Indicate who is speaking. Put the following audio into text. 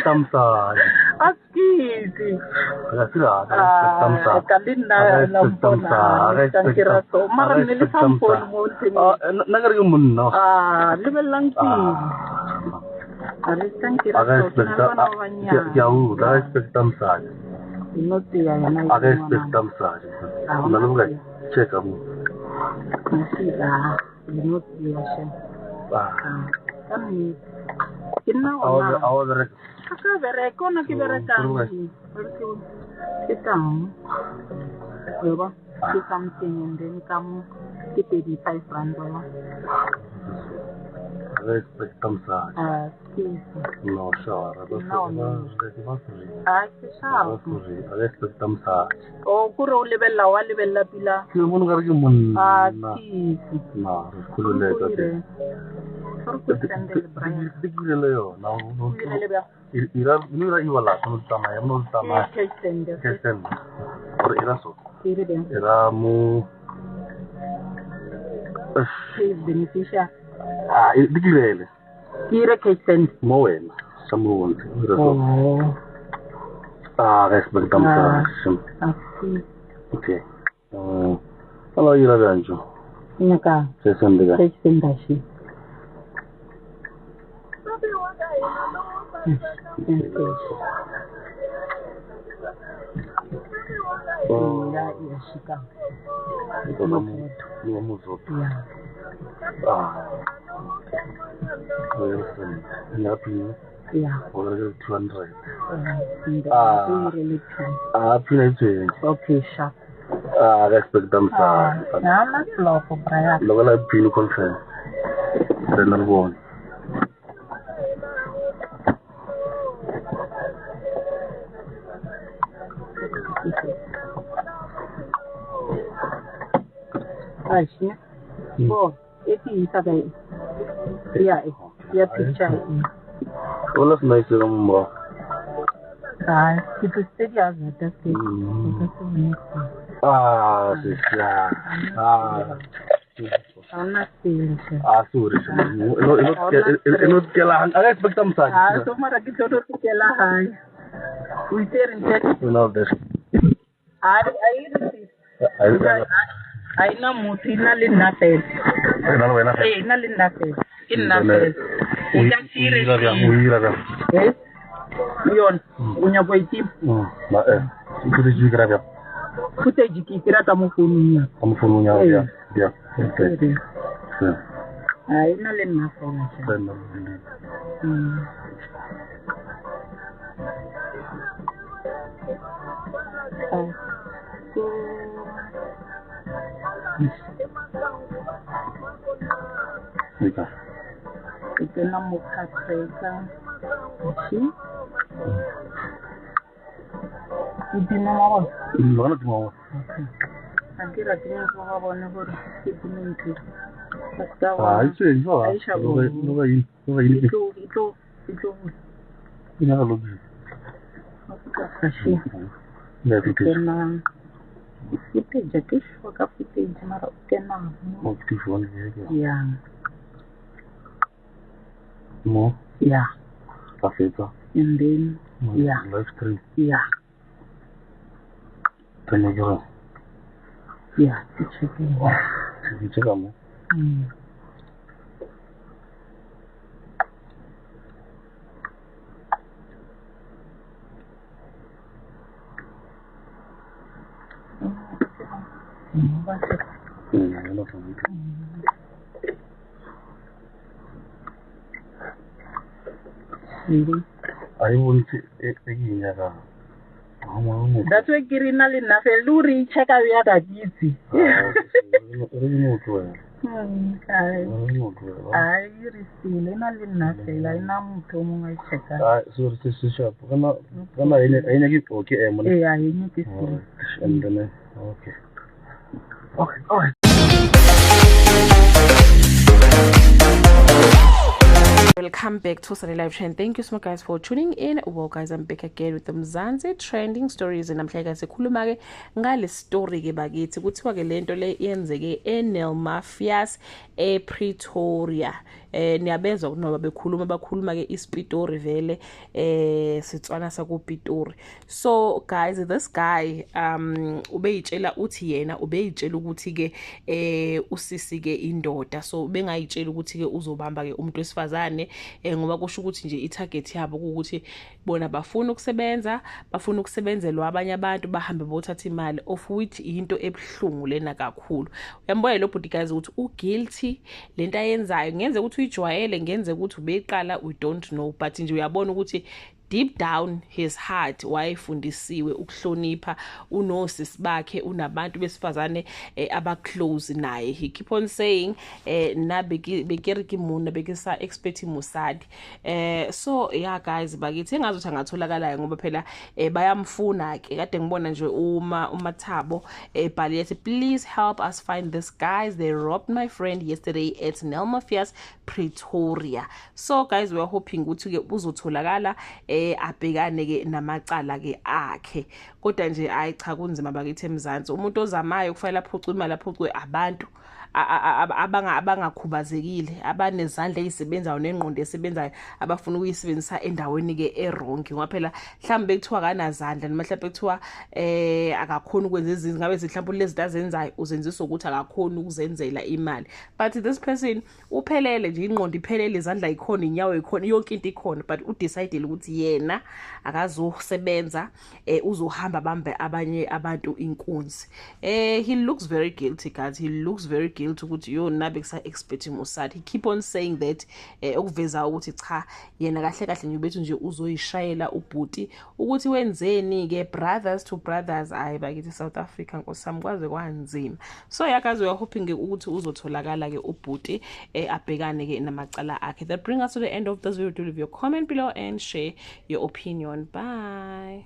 Speaker 1: Tamsa.
Speaker 2: Akiti.
Speaker 1: Rasila.
Speaker 2: Kalinda lampona. Tankira so. Mara nili sampon mo.
Speaker 1: Nagarimun no.
Speaker 2: Level lang si. Arisang kira so.
Speaker 1: Jauh. Respect Tamsa.
Speaker 2: Inoti ya na.
Speaker 1: Respect Tamsa. Nalunga. Check kamu.
Speaker 2: Masila. Inoti ya siya. Kami. Kinawa na.
Speaker 1: Awal
Speaker 2: Kaka bereko na kibereka. Kitang. Diba? Si something and then kamu kita di 5 rand ba?
Speaker 1: Respect Tamsa. No, sure. Respect Tamsa.
Speaker 2: Oh, kuro level la pila.
Speaker 1: Mun gargi mun.
Speaker 2: Si.
Speaker 1: Na, kulule tate. Digilele yo. Na. Ira iwala nultama ya nultama. Kesen. Or ira so. Ira mu.
Speaker 2: Beneficia.
Speaker 1: Digilele.
Speaker 2: Kira kesen.
Speaker 1: Moen. Samuun. Respect Tamsa. Okay. Hello, ira ganjo.
Speaker 2: Inaka.
Speaker 1: Kesen diga.
Speaker 2: Kesen dashi. Ya shika.
Speaker 1: Ni muzo.
Speaker 2: Yeah.
Speaker 1: Or 200.
Speaker 2: Really okay, sharp.
Speaker 1: Respect Tamsa.
Speaker 2: Nama slow for Brian.
Speaker 1: Lola pin conference. The number one.
Speaker 2: Ashi. Bo, eti isabe. Ya picture.
Speaker 1: Olas nice rumbo.
Speaker 2: Itu saja ada sih.
Speaker 1: Sisa.
Speaker 2: Anak sih.
Speaker 1: Suri. Inut kelahan. Respect Tamsa.
Speaker 2: Semua lagi jodoh kelahan. Kuiterin jadi.
Speaker 1: No this.
Speaker 2: Aina mutina linate. Na linate. Inate. Uja sire. Yon, unya boiti.
Speaker 1: Itu juga ya.
Speaker 2: Kute jiki kira tamu fununya.
Speaker 1: Ya. Okay.
Speaker 2: Aina linate.
Speaker 1: Ika.
Speaker 2: Itu nama katreka. Si. Itu nama apa?
Speaker 1: Mana tu mau?
Speaker 2: Nanti ratnya semua boleh itu nanti.
Speaker 1: Itu.
Speaker 2: Aisyah.
Speaker 1: Ini.
Speaker 2: Itu.
Speaker 1: Ini kalau gitu.
Speaker 2: Kasih.
Speaker 1: Ya itu.
Speaker 2: Kena. Itu jadi wakaf itu cuma kena.
Speaker 1: Aktif one ya.
Speaker 2: Ya.
Speaker 1: Mo.
Speaker 2: Ya.
Speaker 1: Kafeta.
Speaker 2: And then. Ya.
Speaker 1: Live stream.
Speaker 2: Ya.
Speaker 1: Telegram.
Speaker 2: Ya. Cek.
Speaker 1: Cek kamu. I want to
Speaker 2: that's why Kirina Lina Feluri check out the other easy. I receive Lina Selina Mutomo check out.
Speaker 1: So this is sharp. Come on, I need okay, Emily.
Speaker 2: Yeah, I need to
Speaker 1: and then okay. Okay.
Speaker 3: Welcome back to Sunny Live Trend. Thank you so much guys for tuning in. Well guys, I'm back again with the Mzansi trending stories and namhlanje sikhuluma ke ngale story ke bakithi kuthiwa ke lento le yenzeke eNel Mafias ePretoria. niyabezwa noma bakhuluma ke iSpitori vele Setswana sakuPitori. So guys, this guy ubeyitshela uthi yena ubeyitshela ukuthi ke usisi ke indoda, so bengayitshela ukuthi ke uzobamba ke umuntu wesifazane ngoba kusho ukuthi nje itarget yabo ukuthi bona bafuna ukusebenzelwa abanye abantu bahambe bothatha imali, of which into ebhlungu lena kakhulu. Uyambona lo bhuti guys ukuthi uguilty lento ayenzayo, ngenze ukuthi uyijwayele, ngenze ukuthi ubeyiqala, we don't know, but nje uyabona ukuthi deep down his heart wayefundisiwe ukuhlonipha unosisi bakhe, unabantu besifazane abaclose naye. He keep on saying na bekiriki muna bekisa expect musadi. So yeah guys, bakithi engazuthi angatholakala ngoba phela bayamfuna ke. Kade ngibona nje uMathabo bhali yathi please help us find this guys, they robbed my friend yesterday at Nelma Fias Pretoria. So guys, we are hoping ukuthi ke uzotholakala abhekane ke namacala ke akhe. Kodwa nje ayi cha kunzima bakithi eMzansi. Umuntu ozamayo kufanele aphucwe imali, aphucwe abantu abangakhubazekile, abanezandla ezisebenzayo nengqondo esebenzayo, abafuna ukuyisebenzisa endaweni ke erongi. Ngoba phela mhlambe bekuthiwa kanazandla noma mhlambe bekuthiwa akakhona ukwenza izinto, ngabe mhlawumbe lezi zinto azenzayo uzenzisa ukuthi akakhona ukuzenzela imali. But this person uphelele nje, ingqondo iphelele, izandla ikhona, inyawo ikhona, yonke into ikhona, but udecidele ukuthi yena akazosebenza, uzohamba bambe abanye abantu inkunzi. He looks very guilty guys, he looks very guilty ukuthi yona bekisa expecting usadi. He keep on saying that ukuveza ukuthi cha yena kahle kahle nje bethu nje uzoyishayela ubhuti ukuthi wenzeni ke, brothers to brothers. Ayi bakithi South Africa nkosami kwaze kwanzima. So yeah guys, we are hoping ukuthi uzotholakala ke ubhuti abhekane ke namacala akhe. That brings us to the end of this video. Do leave your comment below and share your opinion. Bye.